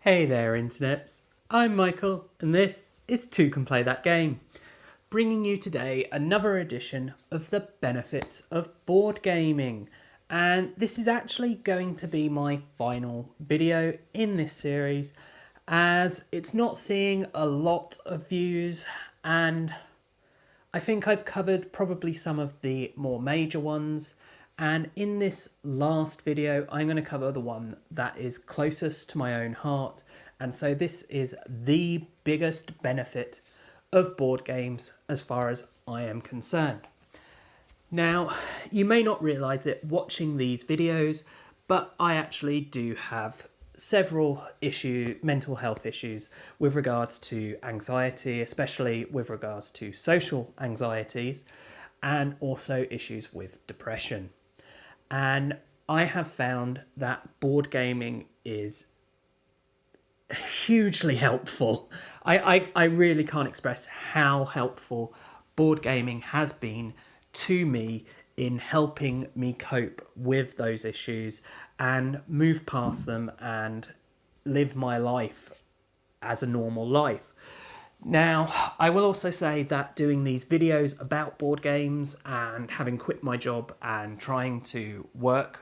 Hey there, internets. I'm Michael, and this is Toucan Play That Game, bringing you today another edition of the benefits of board gaming. And this is actually going to be my final video in this series, as it's not seeing a lot of views, and I think I've covered probably some of the more major ones. And in this last video, I'm going to cover the one that is closest to my own heart. And so this is the biggest benefit of board games as far as I am concerned. Now, you may not realise it watching these videos, but I actually do have several mental health issues with regards to anxiety, especially with regards to social anxieties, and also issues with depression. And I have found that board gaming is hugely helpful. I really can't express how helpful board gaming has been to me in helping me cope with those issues and move past them and live my life as a normal life. Now, I will also say that doing these videos about board games and having quit my job and trying to work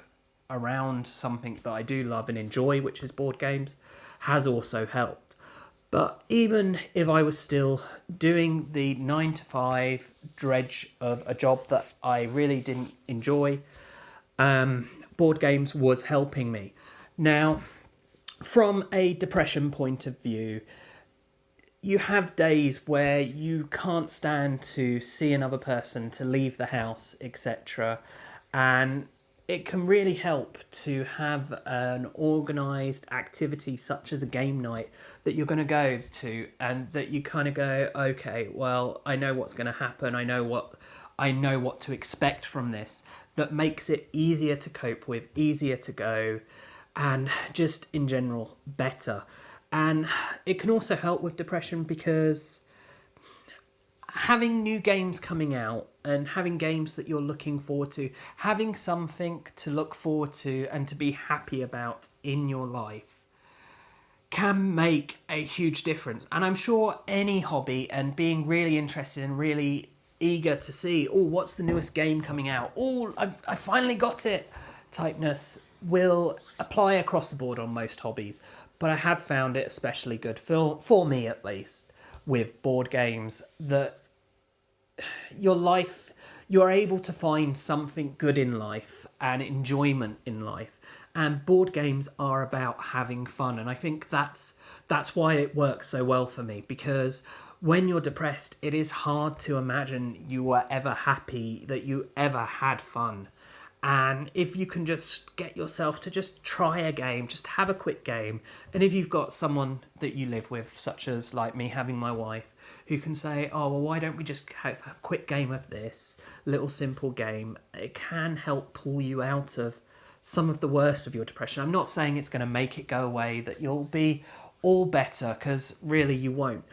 around something that I do love and enjoy, which is board games, has also helped. But even if I was still doing the 9 to 5 dredge of a job that I really didn't enjoy, board games was helping me. Now, from a depression point of view, you have days where you can't stand to see another person, to leave the house, etc. And it can really help to have an organised activity such as a game night that you're going to go to, and that you kind of go, okay, well, I know what's going to happen. I know what to expect from this. That makes it easier to cope with, easier to go, and just in general better. And it can also help with depression because having new games coming out and having games that you're looking forward to, having something to look forward to and to be happy about in your life can make a huge difference. And I'm sure any hobby and being really interested and really eager to see, oh, what's the newest game coming out? Oh, I finally got it typeness will apply across the board on most hobbies. But I have found it especially good, for me at least, with board games, that you're able to find something good in life and enjoyment in life. And board games are about having fun. And I think that's why it works so well for me, because when you're depressed, it is hard to imagine you were ever happy, that you ever had fun. And if you can just get yourself to just try a game, just have a quick game. And if you've got someone that you live with, such as like me having my wife, who can say, oh, well, why don't we just have a quick game of this little simple game? It can help pull you out of some of the worst of your depression. I'm not saying it's going to make it go away, that you'll be all better, because really you won't.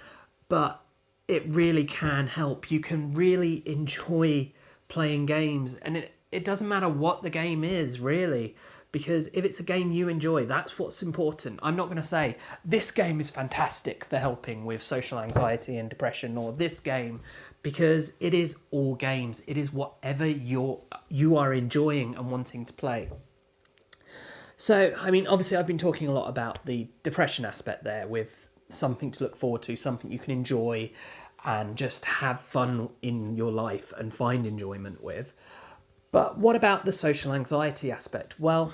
But it really can help. You can really enjoy playing games, and it doesn't matter what the game is, really, because if it's a game you enjoy, that's what's important. I'm not going to say, this game is fantastic for helping with social anxiety and depression, or this game, because it is all games. It is whatever you are enjoying and wanting to play. So, I mean, obviously I've been talking a lot about the depression aspect there, with something to look forward to, something you can enjoy and just have fun in your life and find enjoyment with. But what about the social anxiety aspect? Well,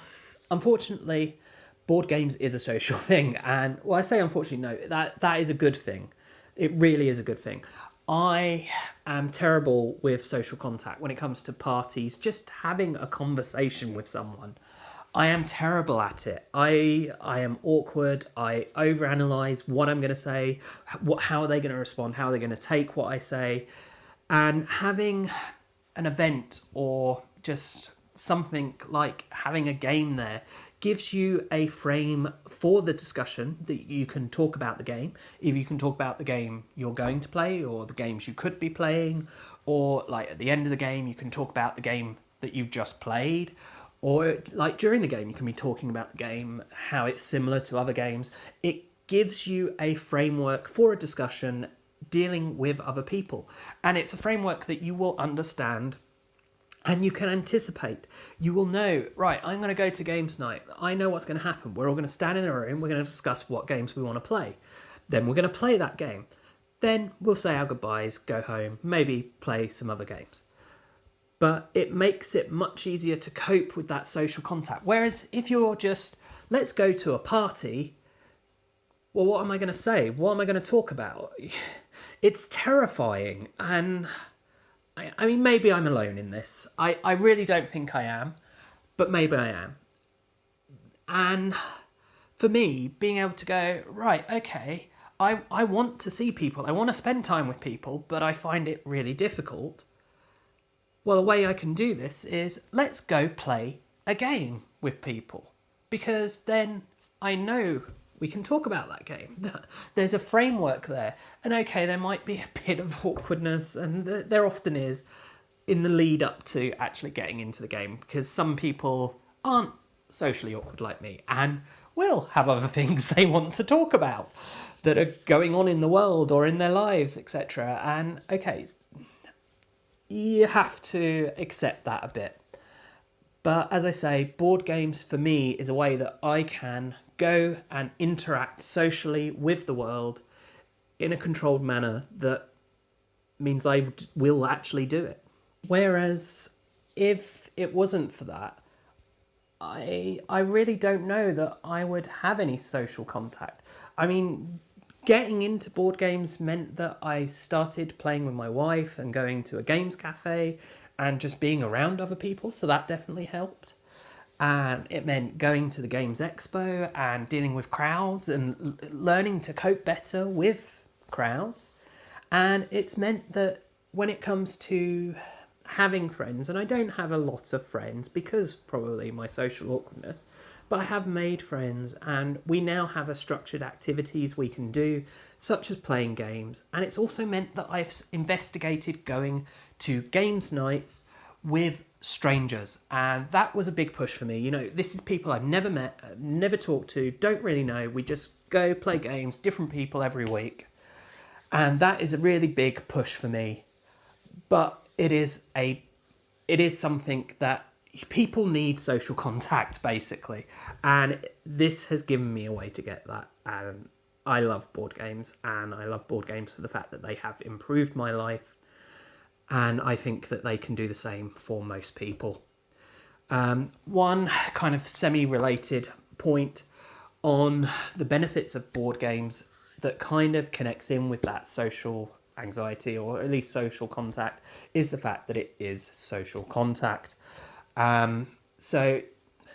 unfortunately, board games is a social thing. And, well, I say unfortunately, no, that is a good thing. It really is a good thing. I am terrible with social contact when it comes to parties, just having a conversation with someone. I am terrible at it. I am awkward. I overanalyze what I'm going to say, how are they going to respond, how are they going to take what I say. And having an event or just something like having a game there gives you a frame for the discussion, that you can talk about the game. If you can talk about the game you're going to play, or the games you could be playing, or like at the end of the game you can talk about the game that you've just played, or like during the game, you can be talking about the game, how it's similar to other games. It gives you a framework for a discussion dealing with other people. And it's a framework that you will understand and you can anticipate. You will know, right, I'm going to go to games night. I know what's going to happen. We're all going to stand in a room. We're going to discuss what games we want to play. Then we're going to play that game. Then we'll say our goodbyes, go home, maybe play some other games. But it makes it much easier to cope with that social contact. Whereas if you're just, let's go to a party, well, what am I going to say? What am I going to talk about? It's terrifying. And I mean, maybe I'm alone in this. I really don't think I am, but maybe I am. And for me, being able to go, right, okay, I want to see people. I want to spend time with people, but I find it really difficult. Well, the way I can do this is let's go play a game with people, because then I know we can talk about that game. There's a framework there. And okay, there might be a bit of awkwardness, and there often is, in the lead up to actually getting into the game, because some people aren't socially awkward like me and will have other things they want to talk about that are going on in the world or in their lives, etc. And okay, you have to accept that a bit. But as I say, board games for me is a way that I can go and interact socially with the world in a controlled manner that means I will actually do it. Whereas if it wasn't for that, I really don't know that I would have any social contact. I mean, getting into board games meant that I started playing with my wife and going to a games cafe and just being around other people, so that definitely helped. And it meant going to the Games Expo and dealing with crowds and learning to cope better with crowds. And it's meant that when it comes to having friends, and I don't have a lot of friends because probably my social awkwardness, but I have made friends, and we now have a structured activities we can do, such as playing games. And it's also meant that I've investigated going to games nights with strangers, and that was a big push for me. You know, this is people I've never met, never talked to, don't really know. We just go play games, different people every week, and that is a really big push for me. But it is something that people need, social contact, basically, and this has given me a way to get that. And I love board games, and I love board games for the fact that they have improved my life, and I think that they can do the same for most people. One kind of semi-related point on the benefits of board games that kind of connects in with that social anxiety, or at least social contact, is the fact that it is social contact.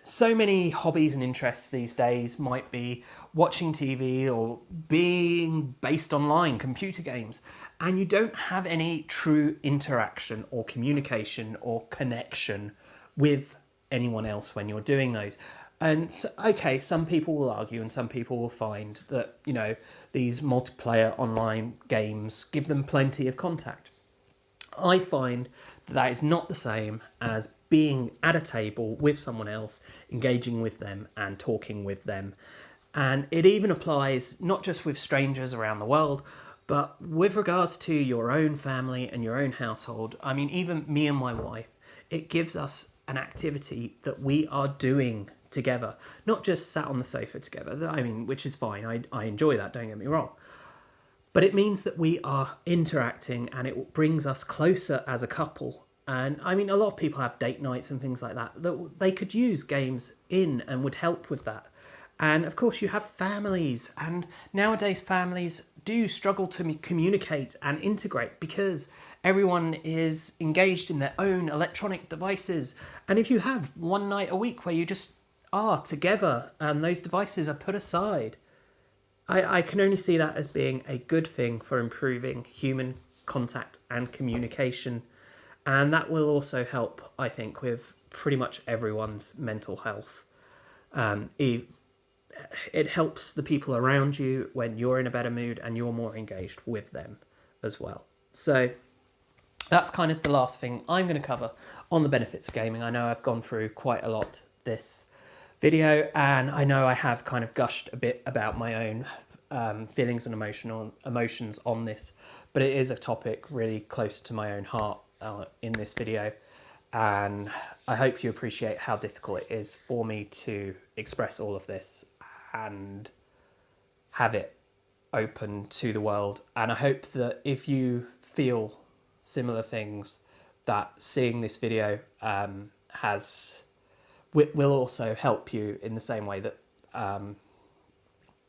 So many hobbies and interests these days might be watching TV or being based online, computer games, and you don't have any true interaction or communication or connection with anyone else when you're doing those. And so, okay, some people will argue and some people will find that, you know, these multiplayer online games give them plenty of contact. I find that is not the same as being at a table with someone else, engaging with them and talking with them. And it even applies not just with strangers around the world, but with regards to your own family and your own household. I mean, even me and my wife, it gives us an activity that we are doing together, not just sat on the sofa together. I mean, which is fine. I enjoy that, don't get me wrong. But it means that we are interacting, and it brings us closer as a couple. And I mean, a lot of people have date nights and things like that they could use games in and would help with that. And of course you have families, and nowadays families do struggle to communicate and integrate because everyone is engaged in their own electronic devices. And if you have one night a week where you just are together and those devices are put aside, I can only see that as being a good thing for improving human contact and communication. And that will also help, I think, with pretty much everyone's mental health. It helps the people around you when you're in a better mood and you're more engaged with them as well. So that's kind of the last thing I'm going to cover on the benefits of gaming. I know I've gone through quite a lot this video, and I know I have kind of gushed a bit about my own feelings and emotions on this, but it is a topic really close to my own heart in this video, and I hope you appreciate how difficult it is for me to express all of this and have it open to the world. And I hope that if you feel similar things, that seeing this video will also help you in the same way that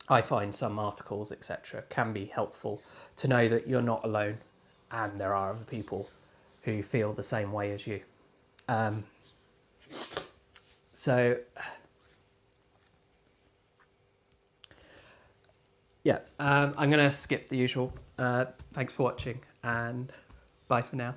I find some articles, etc., can be helpful to know that you're not alone and there are other people who feel the same way as you. I'm going to skip the usual. Thanks for watching, and bye for now.